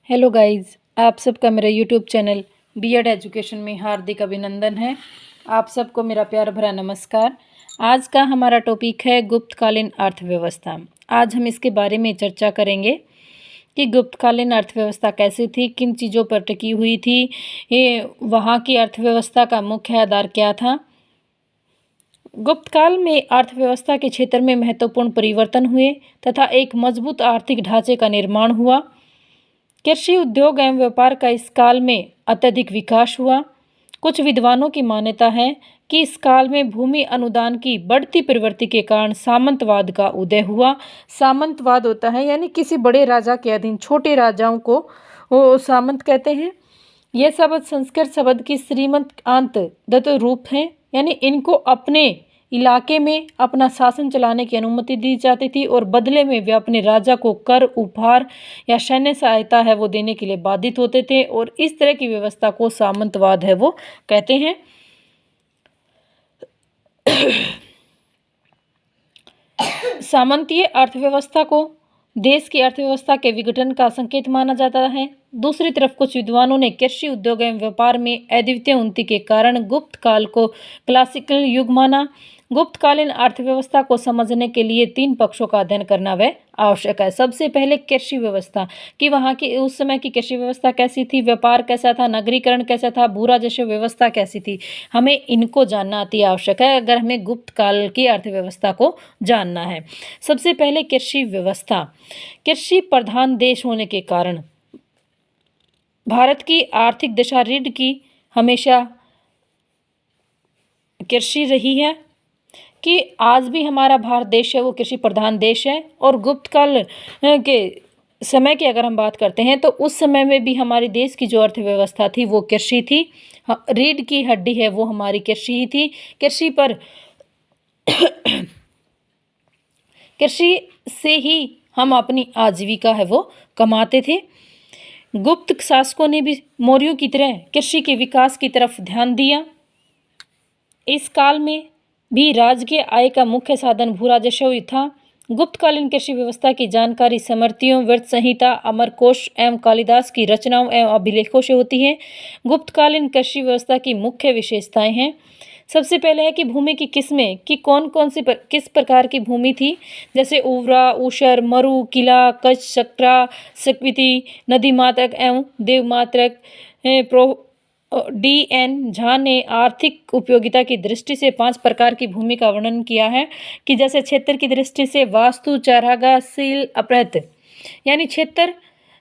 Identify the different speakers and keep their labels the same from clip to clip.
Speaker 1: Hello guys, आप सबका मेरा यूट्यूब चैनल बीएड एजुकेशन में हार्दिक अभिनंदन है। आप सबको मेरा प्यार भरा नमस्कार। आज का हमारा टॉपिक है गुप्तकालीन अर्थव्यवस्था। आज हम इसके बारे में चर्चा करेंगे कि गुप्तकालीन अर्थव्यवस्था कैसी थी, किन चीज़ों पर टिकी हुई थी, वहाँ की अर्थव्यवस्था का मुख्य आधार क्या था। गुप्तकाल में अर्थव्यवस्था के क्षेत्र में महत्वपूर्ण परिवर्तन हुए तथा एक मजबूत आर्थिक ढांचे का निर्माण हुआ। कृषि उद्योग एवं व्यापार का इस काल में अत्यधिक विकास हुआ। कुछ विद्वानों की मान्यता है कि इस काल में भूमि अनुदान की बढ़ती प्रवृत्ति के कारण सामंतवाद का उदय हुआ। सामंतवाद होता है यानी किसी बड़े राजा के अधीन छोटे राजाओं को वो सामंत कहते हैं। यह शब्द संस्कृत शब्द की श्रीमंत अंत दत्त रूप है, यानी इनको अपने इलाके में अपना शासन चलाने की अनुमति दी जाती थी और बदले में वे अपने राजा को कर, उपहार या सैन्य सहायता है वो देने के लिए बाधित होते थे और इस तरह की व्यवस्था को सामंतवाद है वो कहते हैं। सामंतीय अर्थव्यवस्था को देश की अर्थव्यवस्था के विघटन का संकेत माना जाता है। दूसरी तरफ कुछ विद्वानों ने कृषि उद्योग एवं व्यापार में अद्वितीय उन्नति के कारण गुप्त काल को क्लासिकल युग माना। गुप्तकालीन अर्थव्यवस्था को समझने के लिए तीन पक्षों का अध्ययन करना वह आवश्यक है। सबसे पहले कृषि व्यवस्था कि वहाँ की उस समय की कृषि व्यवस्था कैसी थी, व्यापार कैसा था, नगरीकरण कैसा था, भू राजस्व व्यवस्था कैसी थी। हमें इनको जानना अति आवश्यक है अगर हमें गुप्त काल की अर्थव्यवस्था को जानना है। सबसे पहले कृषि व्यवस्था। कृषि प्रधान देश होने के कारण भारत की आर्थिक दशा रीढ़ की हमेशा कृषि रही है कि आज भी हमारा भारत देश है वो कृषि प्रधान देश है। और गुप्तकाल के समय की अगर हम बात करते हैं तो उस समय में भी हमारे देश की जो अर्थव्यवस्था थी वो कृषि थी। रीढ़ की हड्डी है वो हमारी कृषि ही थी। कृषि पर कृषि से ही हम अपनी आजीविका है वो कमाते थे। गुप्त शासकों ने भी मौर्यों की तरह कृषि के विकास की तरफ ध्यान दिया। इस काल में भी राज्य के आय का मुख्य साधन भू राजस्व ही था। गुप्तकालीन कृषि व्यवस्था की जानकारी स्मृतियों, व्रत संहिता, अमरकोश एवं कालिदास की रचनाओं एवं अभिलेखों से होती है। गुप्तकालीन कृषि व्यवस्था की मुख्य विशेषताएं हैं। सबसे पहले है कि भूमि की किस्में कि कौन कौन सी किस प्रकार की भूमि थी, जैसे उर्वरा, ऊषर, मरु, किला, कच्छ, सक्रा, सक्विति, नदी मात्रक एवं देवमात्रक। डी.एन. झा ने आर्थिक उपयोगिता की दृष्टि से 5 प्रकार की भूमि का वर्णन किया है कि जैसे क्षेत्र की दृष्टि से वास्तु, चरागाह, सील, अपृत, यानी क्षेत्र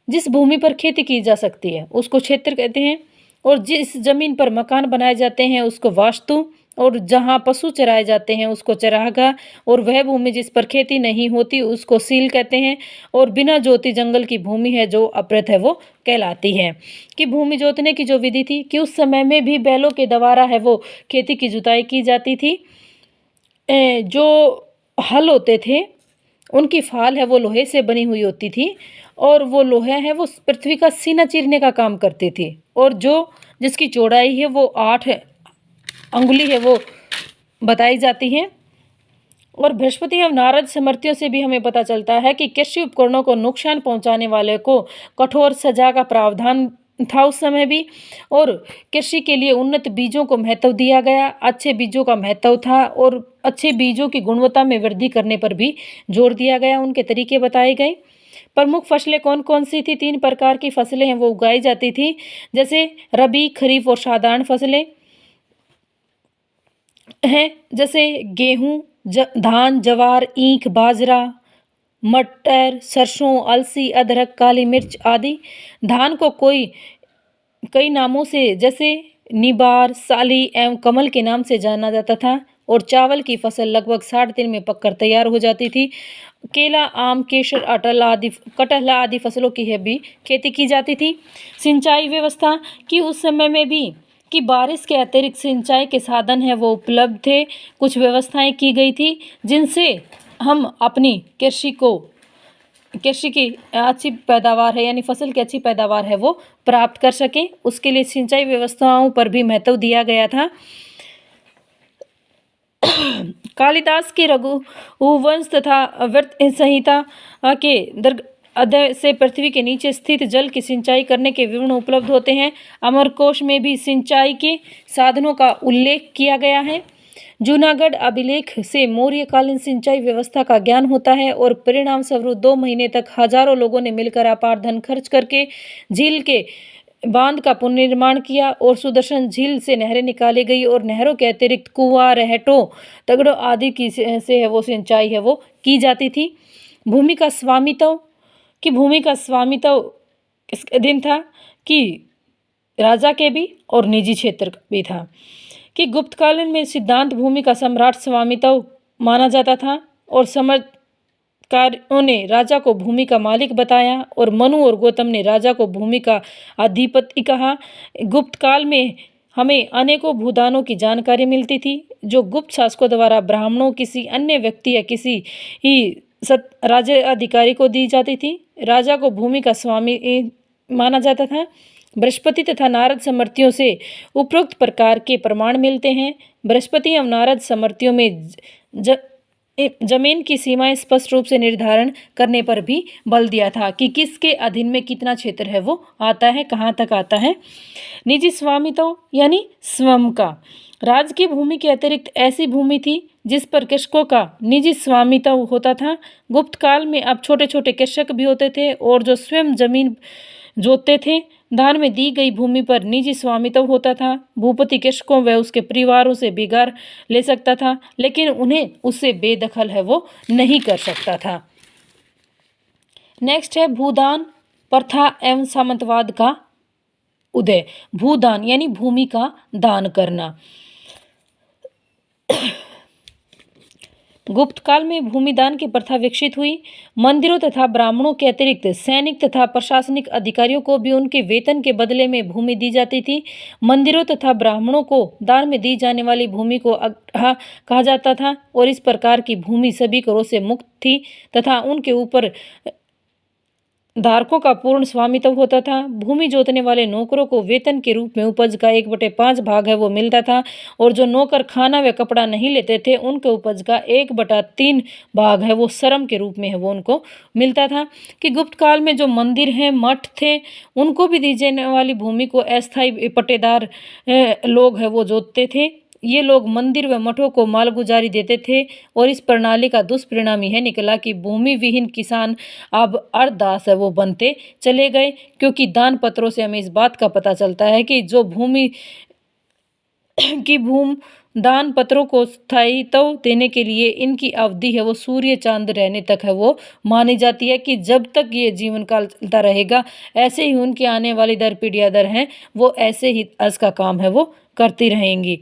Speaker 1: जिस भूमि पर खेती की जा सकती है उसको क्षेत्र कहते हैं और जिस जमीन पर मकान बनाए जाते हैं उसको वास्तु, और जहाँ पशु चराए जाते हैं उसको चरागाह, और वह भूमि जिस पर खेती नहीं होती उसको सील कहते हैं, और बिना जोती जंगल की भूमि है जो अपृत है वो कहलाती है। कि भूमि जोतने की जो विधि थी कि उस समय में भी बैलों के द्वारा है वो खेती की जुताई की जाती थी। जो हल होते थे उनकी फाल है वो लोहे से बनी हुई होती थी और वो लोहा है वो पृथ्वी का सीना चीरने का काम करती थी, और जो जिसकी चौड़ाई है वो 8 अंगुली है वो बताई जाती है। और बृहस्पति एवं नारद स्मृतियों से भी हमें पता चलता है कि कृषि उपकरणों को नुकसान पहुंचाने वाले को कठोर सजा का प्रावधान था उस समय भी। और कृषि के लिए उन्नत बीजों को महत्व दिया गया, अच्छे बीजों का महत्व था और अच्छे बीजों की गुणवत्ता में वृद्धि करने पर भी जोर दिया गया, उनके तरीके बताए गए। प्रमुख फसलें कौन कौन सी थी? 3 प्रकार की फसलें हैं वो उगाई जाती थी, जैसे रबी, खरीफ और साधारण फसलें हैं, जैसे गेहूं, धान, जवार, ईख, बाजरा, मटर, सरसों, अलसी, अदरक, काली मिर्च आदि। धान को कई नामों से जैसे निबार, साली एवं कमल के नाम से जाना जाता था। और चावल की फसल लगभग 60 दिन में पककर तैयार हो जाती थी। केला, आम, केसर, कटहल आदि फसलों की है भी खेती की जाती थी। सिंचाई व्यवस्था की उस समय में भी कि बारिश के अतिरिक्त सिंचाई के साधन है वो उपलब्ध थे। कुछ व्यवस्थाएं की गई थी जिनसे हम अपनी कृषि की अच्छी पैदावार है यानी फसल की अच्छी पैदावार है वो प्राप्त कर सकें। उसके लिए सिंचाई व्यवस्थाओं पर भी महत्व दिया गया था। कालिदास के रघुवंश तथा व्रत संहिता के अध्याय से पृथ्वी के नीचे स्थित जल की सिंचाई करने के विवरण उपलब्ध होते हैं। अमरकोश में भी सिंचाई के साधनों का उल्लेख किया गया है। जूनागढ़ अभिलेख से मौर्यकालीन सिंचाई व्यवस्था का ज्ञान होता है और परिणाम स्वरूप 2 महीने तक हजारों लोगों ने मिलकर अपार धन खर्च करके झील के बांध का पुनर्निर्माण किया और सुदर्शन झील से नहरें निकाली गई और नहरों के अतिरिक्त कुआं, रहटों, तगड़ों आदि की से है वो सिंचाई है वो की जाती थी। भूमि का स्वामित्व इस अधीन था कि राजा के भी और निजी क्षेत्र का भी था कि गुप्तकालीन में सिद्धांत भूमि का सम्राट स्वामित्व माना जाता था और समझकारों ने राजा को भूमि का मालिक बताया और मनु और गौतम ने राजा को भूमि का अधिपति कहा। गुप्त काल में हमें अनेकों भूदानों की जानकारी मिलती थी जो गुप्त शासकों द्वारा ब्राह्मणों, किसी अन्य व्यक्ति या किसी ही राज्य अधिकारी को दी जाती थी। राजा को भूमि का स्वामी माना जाता था। बृहस्पति तथा नारद स्मृतियों से उपरोक्त प्रकार के प्रमाण मिलते हैं। बृहस्पति एवं नारद स्मृतियों में जमीन की सीमाएं स्पष्ट रूप से निर्धारण करने पर भी बल दिया था कि किसके अधीन में कितना क्षेत्र है वो आता है, कहाँ तक आता है। निजी स्वामित्व यानी स्वयं का। राज की भूमि के अतिरिक्त ऐसी भूमि थी जिस पर कृषकों का निजी स्वामित्व होता था। गुप्त काल में अब छोटे छोटे कृषक भी होते थे और जो स्वयं जमीन जोतते थे। दान में दी गई भूमि पर निजी स्वामित्व होता था। भूपति कृषकों व उसके परिवारों से बिगाड़ ले सकता था, लेकिन उन्हें उससे बेदखल है वो नहीं कर सकता था। नेक्स्ट है भूदान प्रथा एवं सामंतवाद का उदय। भूदान यानी भूमि का दान करना। गुप्त काल में भूमिदान की प्रथा विकसित हुई। मंदिरों तथा ब्राह्मणों के अतिरिक्त सैनिक तथा प्रशासनिक अधिकारियों को भी उनके वेतन के बदले में भूमि दी जाती थी। मंदिरों तथा ब्राह्मणों को दान में दी जाने वाली भूमि को अग्रहा कहा जाता था और इस प्रकार की भूमि सभी करों से मुक्त थी तथा उनके ऊपर धारकों का पूर्ण स्वामित्व होता था। भूमि जोतने वाले नौकरों को वेतन के रूप में उपज का 1/5 भाग है वो मिलता था और जो नौकर खाना व कपड़ा नहीं लेते थे उनके उपज का 1/3 भाग है वो श्रम के रूप में है वो उनको मिलता था। कि गुप्त काल में जो मंदिर हैं, मठ थे, उनको भी दी जाने वाली भूमि को अस्थायी पट्टेदार लोग है वो जोतते थे। ये लोग मंदिर व मठों को मालगुजारी देते थे और इस प्रणाली का दुष्परिणाम यह निकला कि भूमि विहीन किसान अब अर्धदास है वो बनते चले गए। क्योंकि दान पत्रों से हमें इस बात का पता चलता है कि जो भूमि की दान पत्रों को स्थायित्व देने के लिए इनकी अवधि है वो सूर्य चांद रहने तक है वो मानी जाती है कि जब तक ये जीवन काल चलता रहेगा ऐसे ही उनकी आने वाली दर पीढ़ियां दर हैं वो ऐसे ही इसका काम है वो करती रहेंगी,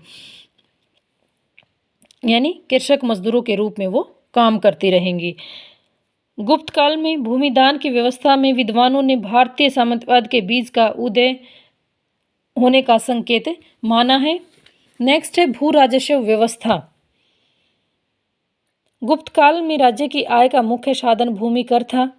Speaker 1: यानी कृषक मजदूरों के रूप में वो काम करती रहेंगी। गुप्त काल में भूमिदान की व्यवस्था में विद्वानों ने भारतीय सामंतवाद के बीज का उदय होने का संकेत माना है। नेक्स्ट है भू राजस्व व्यवस्था। गुप्त काल में राज्य की आय का मुख्य साधन भूमि कर था।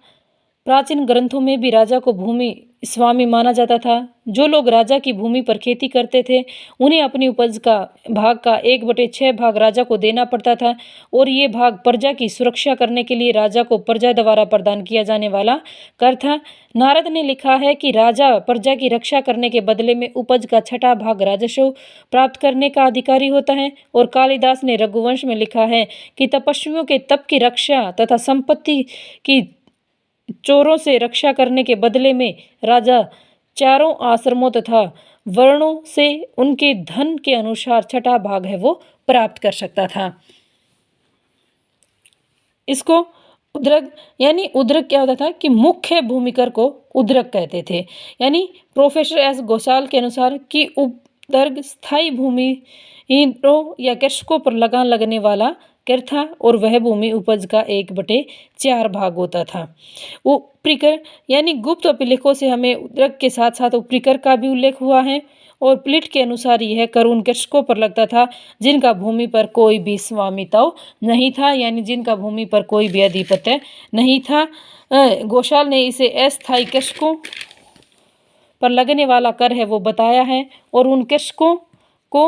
Speaker 1: प्राचीन ग्रंथों में भी राजा को भूमि स्वामी माना जाता था। जो लोग राजा की भूमि पर खेती करते थे उन्हें अपनी उपज का भाग का 1/6 भाग राजा को देना पड़ता था और ये भाग प्रजा की सुरक्षा करने के लिए राजा को प्रजा द्वारा प्रदान किया जाने वाला कर था। नारद ने लिखा है कि राजा प्रजा की रक्षा करने के बदले में उपज का 6वां भाग राजस्व प्राप्त करने का अधिकारी होता है। और कालिदास ने रघुवंश में लिखा है कि तपस्वियों के तप की रक्षा तथा संपत्ति की चोरों से रक्षा करने के बदले में राजा चारों आश्रमों तथा वर्णों से उनके धन के अनुसार 6वां भाग है वो प्राप्त कर सकता था। इसको उद्रक यानी उद्रक क्या होता था कि मुख्य भूमिकर को उद्रक कहते थे। यानी प्रोफेसर एस घोषाल के अनुसार कि उद्रक स्थायी भूमि या कृषकों पर लगान लगने वाला कर था और वह भूमि उपज का 1/4 भाग होता था। उपरिकर यानी गुप्त अभिलेखों से हमें उद्रक के साथ साथ उपरिकर का भी उल्लेख हुआ है और प्लिट के अनुसार यह कर उन कृषकों पर लगता था जिनका भूमि पर कोई भी स्वामित्व नहीं था, यानी जिनका भूमि पर कोई भी अधिपत्य नहीं था। घोषाल ने इसे अस्थायी कृषकों पर लगने वाला कर है वो बताया है और उन कृषकों को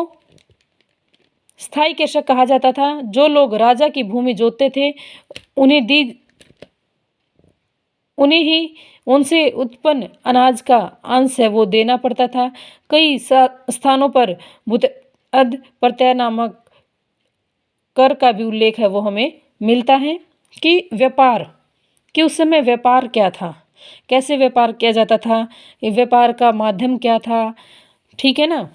Speaker 1: स्थायी कृषक कहा जाता था। जो लोग राजा की भूमि जोतते थे उन्हें ही उनसे उत्पन्न अनाज का अंश है वो देना पड़ता था। कई स्थानों पर बुतअद प्रत्यय नामक कर का भी उल्लेख है वो हमें मिलता है। कि व्यापार, कि उस समय व्यापार क्या था, कैसे व्यापार किया जाता था, ये व्यापार का माध्यम क्या था, ठीक है ना।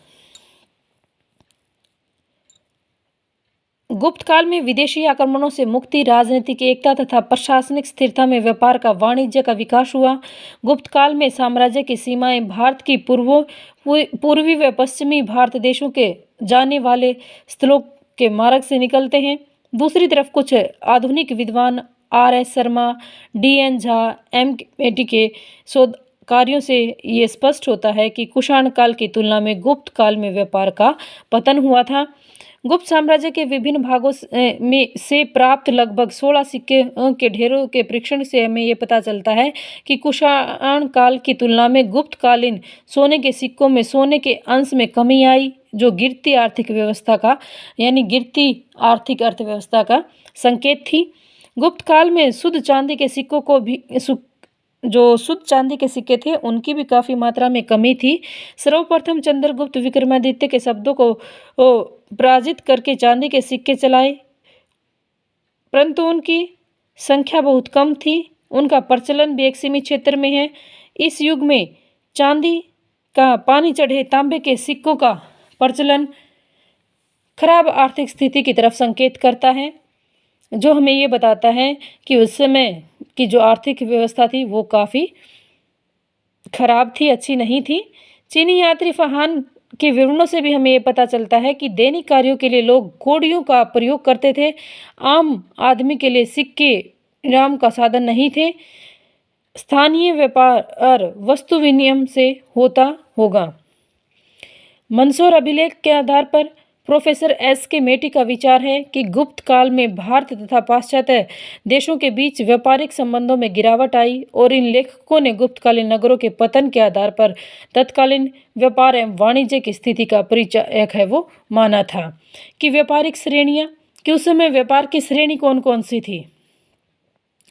Speaker 1: गुप्त काल में विदेशी आक्रमणों से मुक्ति, राजनीतिक एकता तथा प्रशासनिक स्थिरता में व्यापार का, वाणिज्य का विकास हुआ। गुप्त काल में साम्राज्य की सीमाएं भारत की पूर्वी व पश्चिमी भारत देशों के जाने वाले स्थलों के मार्ग से निकलते हैं। दूसरी तरफ कुछ आधुनिक विद्वान R.S. Sharma, D.N. Jha, M. मेटी के शोध कार्यों से ये स्पष्ट होता है कि कुषाण काल की तुलना में गुप्त काल में व्यापार का पतन हुआ था। गुप्त साम्राज्य के विभिन्न भागों में से प्राप्त लगभग 16 सिक्के के ढेरों के परीक्षण से हमें ये पता चलता है कि कुषाण काल की तुलना में गुप्त कालीन सोने के सिक्कों में सोने के अंश में कमी आई, जो गिरती आर्थिक व्यवस्था का, यानी गिरती आर्थिक अर्थव्यवस्था का संकेत थी। गुप्त काल में शुद्ध चांदी के सिक्कों को भी जो शुद्ध चांदी के सिक्के थे उनकी भी काफ़ी मात्रा में कमी थी। सर्वप्रथम चंद्रगुप्त विक्रमादित्य के शब्दों को पराजित करके चांदी के सिक्के चलाए, परंतु उनकी संख्या बहुत कम थी। उनका प्रचलन भी एक सीमित क्षेत्र में है। इस युग में चांदी का पानी चढ़े तांबे के सिक्कों का प्रचलन खराब आर्थिक स्थिति की तरफ संकेत करता है, जो हमें ये बताता है कि उस समय की जो आर्थिक व्यवस्था थी वो काफ़ी खराब थी, अच्छी नहीं थी। चीनी यात्री फहान के विवरणों से भी हमें ये पता चलता है कि दैनिक कार्यों के लिए लोग कौड़ियों का प्रयोग करते थे। आम आदमी के लिए सिक्के इनाम का साधन नहीं थे। स्थानीय व्यापार वस्तु विनिमय से होता होगा। मंदसौर अभिलेख के आधार पर प्रोफेसर एस के मेटी का विचार है कि गुप्त काल में भारत तथा पाश्चात्य देशों के बीच व्यापारिक संबंधों में गिरावट आई और इन लेखकों ने गुप्तकालीन नगरों के पतन के आधार पर तत्कालीन व्यापार एवं वाणिज्य की स्थिति का परिचायक है वो माना था। कि व्यापारिक श्रेणियाँ, कि उस समय व्यापार की श्रेणी कौन कौन सी थी।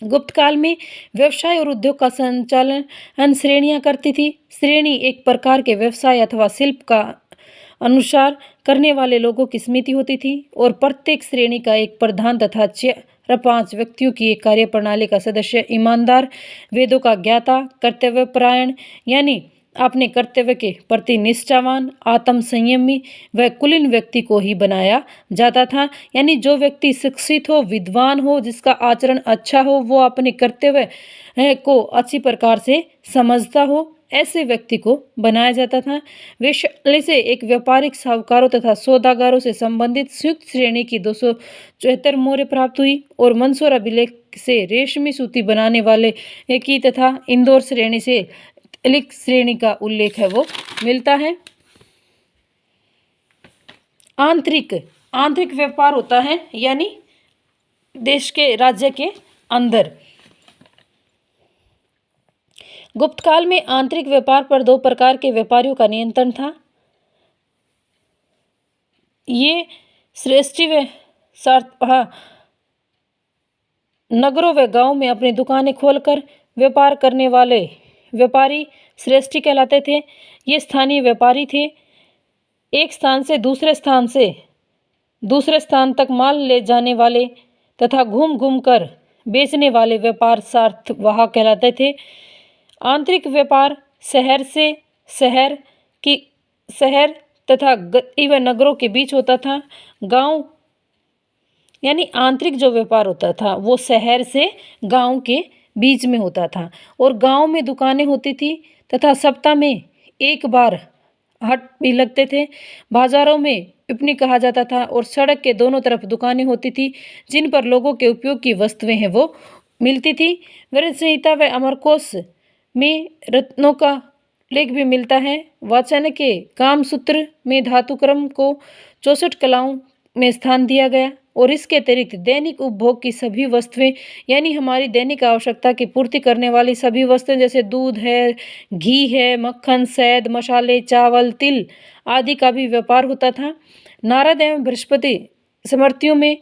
Speaker 1: गुप्त काल में व्यवसाय और उद्योग का संचालन श्रेणियां करती थी। श्रेणी एक प्रकार के व्यवसाय अथवा शिल्प का अनुसार करने वाले लोगों की समिति होती थी और प्रत्येक श्रेणी का एक प्रधान तथा 4-5 व्यक्तियों की एक कार्य प्रणाली का सदस्य ईमानदार, वेदों का ज्ञाता, कर्तव्यपरायण यानी अपने कर्तव्य के प्रति निष्ठावान, आत्म संयमी व कुलीन व्यक्ति को ही बनाया जाता था। यानी जो व्यक्ति शिक्षित हो, विद्वान हो, जिसका आचरण अच्छा हो, वो अपने कर्तव्य को अच्छी प्रकार से समझता हो, ऐसे व्यक्ति को बनाया जाता था। वैशाली से एक व्यापारिक साहूकारों तथा सौदागरों से संबंधित संयुक्त श्रेणी की 274 मोहरें प्राप्त हुई और मंदसौर अभिलेख से रेशमी सूती बनाने वाले की तथा इंदौर श्रेणी से लिख श्रेणी का उल्लेख है वो मिलता है। आंतरिक व्यापार होता है, यानी देश के राज्य के अंदर। गुप्त काल में आंतरिक व्यापार पर 2 प्रकार के व्यापारियों का नियंत्रण था। ये श्रेष्ठी व नगरों व गांवों में अपनी दुकानें खोलकर व्यापार करने वाले व्यापारी श्रेष्ठी कहलाते थे। ये स्थानीय व्यापारी थे। एक स्थान से दूसरे स्थान तक माल ले जाने वाले तथा घूम घूम कर बेचने वाले व्यापार सार्थवाहक कहलाते थे। आंतरिक व्यापार शहर तथा गति व नगरों के बीच होता था। गांव यानी आंतरिक जो व्यापार होता था वो शहर से गांव के बीच में होता था और गांव में दुकानें होती थी तथा सप्ताह में एक बार हाट भी लगते थे। बाजारों में विपणि कहा जाता था और सड़क के दोनों तरफ दुकानें होती थी जिन पर लोगों के उपयोग की वस्तुएं हैं वो मिलती थी। वृहद संहिता व अमरकोश में रत्नों का लेख भी मिलता है। वाचन के कामसूत्र में धातुक्रम को 64 कलाओं में स्थान दिया गया और इसके अतिरिक्त दैनिक उपभोग की सभी वस्तुएं, यानी हमारी दैनिक आवश्यकता की पूर्ति करने वाली सभी वस्तुएं जैसे दूध है, घी है, मक्खन, शहद, मसाले, चावल, तिल आदि का भी व्यापार होता था। नारद एवं बृहस्पति स्मृतियों में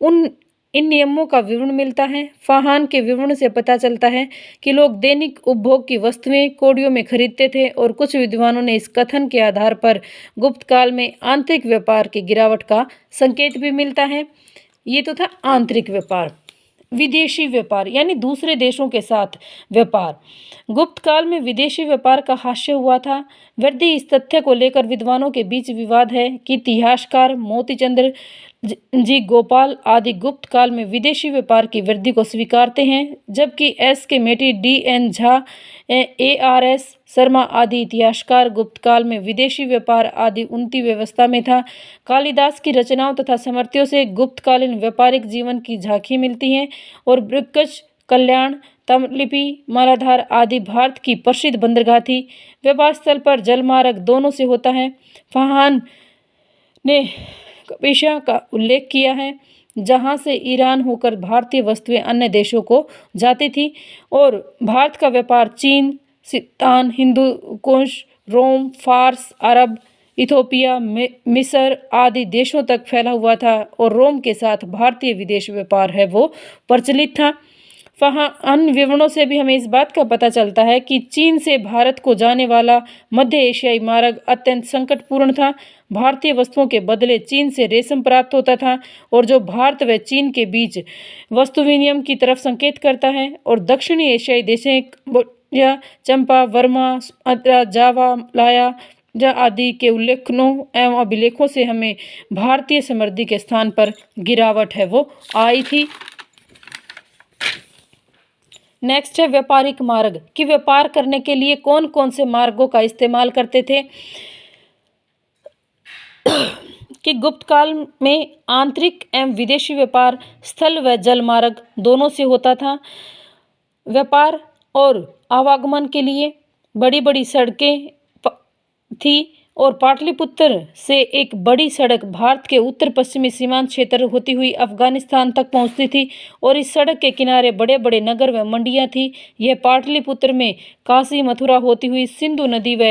Speaker 1: उन इन नियमों का विवरण मिलता है। फाहान के विवरण से पता चलता है कि लोग दैनिक उपभोग की वस्तुएं कौड़ियों में खरीदते थे और कुछ विद्वानों ने इस कथन के आधार पर गुप्त काल में आंतरिक व्यापार की गिरावट का संकेत भी मिलता है। ये तो था आंतरिक व्यापार। विदेशी व्यापार यानी दूसरे देशों के साथ व्यापार। गुप्त काल में विदेशी व्यापार का हास्य हुआ था। वृद्धि इस तथ्य को लेकर विद्वानों के बीच विवाद है कि इतिहासकार मोतीचंद्र जी गोपाल आदि गुप्त काल में विदेशी व्यापार की वृद्धि को स्वीकारते हैं, जबकि S K Maity, D N Jha, A R S Sharma आदि इतिहासकार गुप्त काल में विदेशी व्यापार आदि उन्नति व्यवस्था में था। कालिदास की रचनाओं तथा स्मृतियों से गुप्तकालीन व्यापारिक जीवन की झांकी मिलती है और बृहस्पति कल्याण, तमलिपि, मालाधार आदि भारत की प्रसिद्ध बंदरगाह थी। व्यापार स्थल पर जलमार्ग दोनों से होता है। फाहान ने पेशा का उल्लेख किया है जहां से ईरान होकर भारतीय वस्तुएं अन्य देशों को जाती थी और भारत का व्यापार चीन, सिस्तान, हिंदू कुश, रोम, फारस, अरब, इथोपिया, मिस्र आदि देशों तक फैला हुआ था और रोम के साथ भारतीय विदेश व्यापार है वो प्रचलित था। वहाँ अन्य विवरणों से भी हमें इस बात का पता चलता है कि चीन से भारत को जाने वाला मध्य एशियाई मार्ग अत्यंत संकटपूर्ण था। भारतीय वस्तुओं के बदले चीन से रेशम प्राप्त होता था और जो भारत व चीन के बीच वस्तु विनिमय की तरफ संकेत करता है। और दक्षिणी एशियाई देशें कंबोडिया, चंपा, वर्मा, सुमात्रा, जावा, मलाया आदि के उल्लेखनों एवं अभिलेखों से हमें भारतीय समृद्धि के स्थान पर गिरावट है वो आई थी। नेक्स्ट है व्यापारिक मार्ग कि व्यापार करने के लिए कौन कौन से मार्गों का इस्तेमाल करते थे। कि गुप्त काल में आंतरिक एवं विदेशी व्यापार स्थल व जल मार्ग दोनों से होता था। व्यापार और आवागमन के लिए बड़ी बड़ी सड़कें थी और पाटलिपुत्र से एक बड़ी सड़क भारत के उत्तर पश्चिमी सीमांत क्षेत्र होती हुई अफगानिस्तान तक पहुंचती थी और इस सड़क के किनारे बड़े बड़े नगर व मंडियां थी। यह पाटलिपुत्र में काशी, मथुरा होती हुई सिंधु नदी व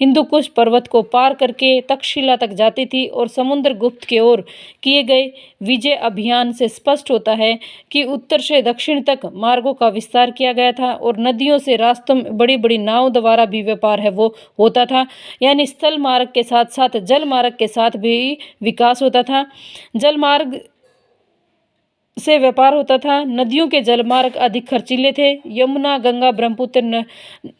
Speaker 1: हिंदुकुश पर्वत को पार करके तक्षशिला तक जाती थी और समुद्रगुप्त की ओर किए गए विजय अभियान से स्पष्ट होता है कि उत्तर से दक्षिण तक मार्गों का विस्तार किया गया था और नदियों से रास्तों में बड़ी बड़ी नाव द्वारा भी व्यापार है वो होता था। यानी स्थल मार्ग के साथ साथ जल मार्ग के साथ भी विकास होता था। जल मार्ग से व्यापार होता था। नदियों के जलमार्ग अधिक खर्चीले थे। यमुना, गंगा, ब्रह्मपुत्र,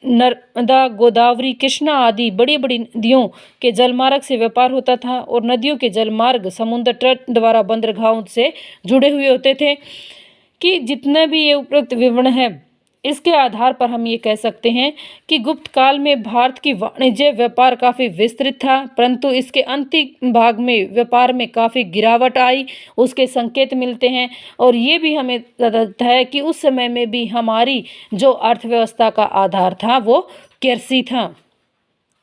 Speaker 1: नर्मदा, गोदावरी, कृष्णा आदि बड़ी बड़ी नदियों के जलमार्ग से व्यापार होता था और नदियों के जलमार्ग समुद्र तट द्वारा बंदरगाहों से जुड़े हुए होते थे। कि जितने भी ये उपरोक्त विवरण है इसके आधार पर हम ये कह सकते हैं कि गुप्त काल में भारत की वाणिज्य व्यापार काफ़ी विस्तृत था, परंतु इसके अंतिम भाग में व्यापार में काफ़ी गिरावट आई, उसके संकेत मिलते हैं। और ये भी हमें बताता है कि उस समय में भी हमारी जो अर्थव्यवस्था का आधार था वो कृषि था।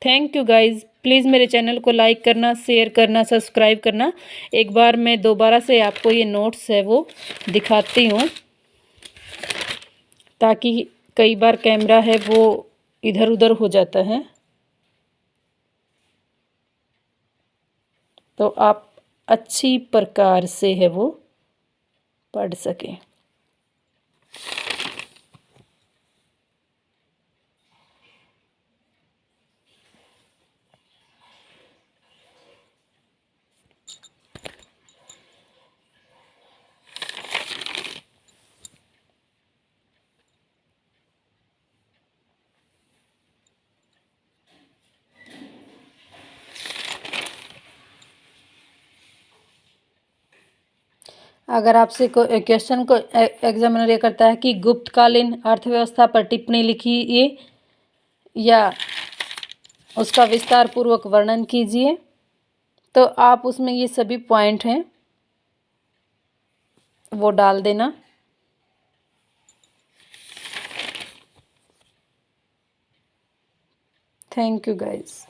Speaker 1: Thank you guys. प्लीज़ मेरे चैनल को लाइक करना, शेयर करना, सब्सक्राइब करना। एक बार मैं दोबारा से आपको ये नोट्स है वो दिखाती हूँ ताकि कई बार कैमरा है वो इधर उधर हो जाता है तो आप अच्छी प्रकार से है वो पढ़ सकें। अगर आपसे कोई क्वेश्चन को एग्जामिनर ये करता है कि गुप्तकालीन अर्थव्यवस्था पर टिप्पणी लिखिए या उसका विस्तार पूर्वक वर्णन कीजिए, तो आप उसमें ये सभी पॉइंट हैं वो डाल देना। Thank you guys.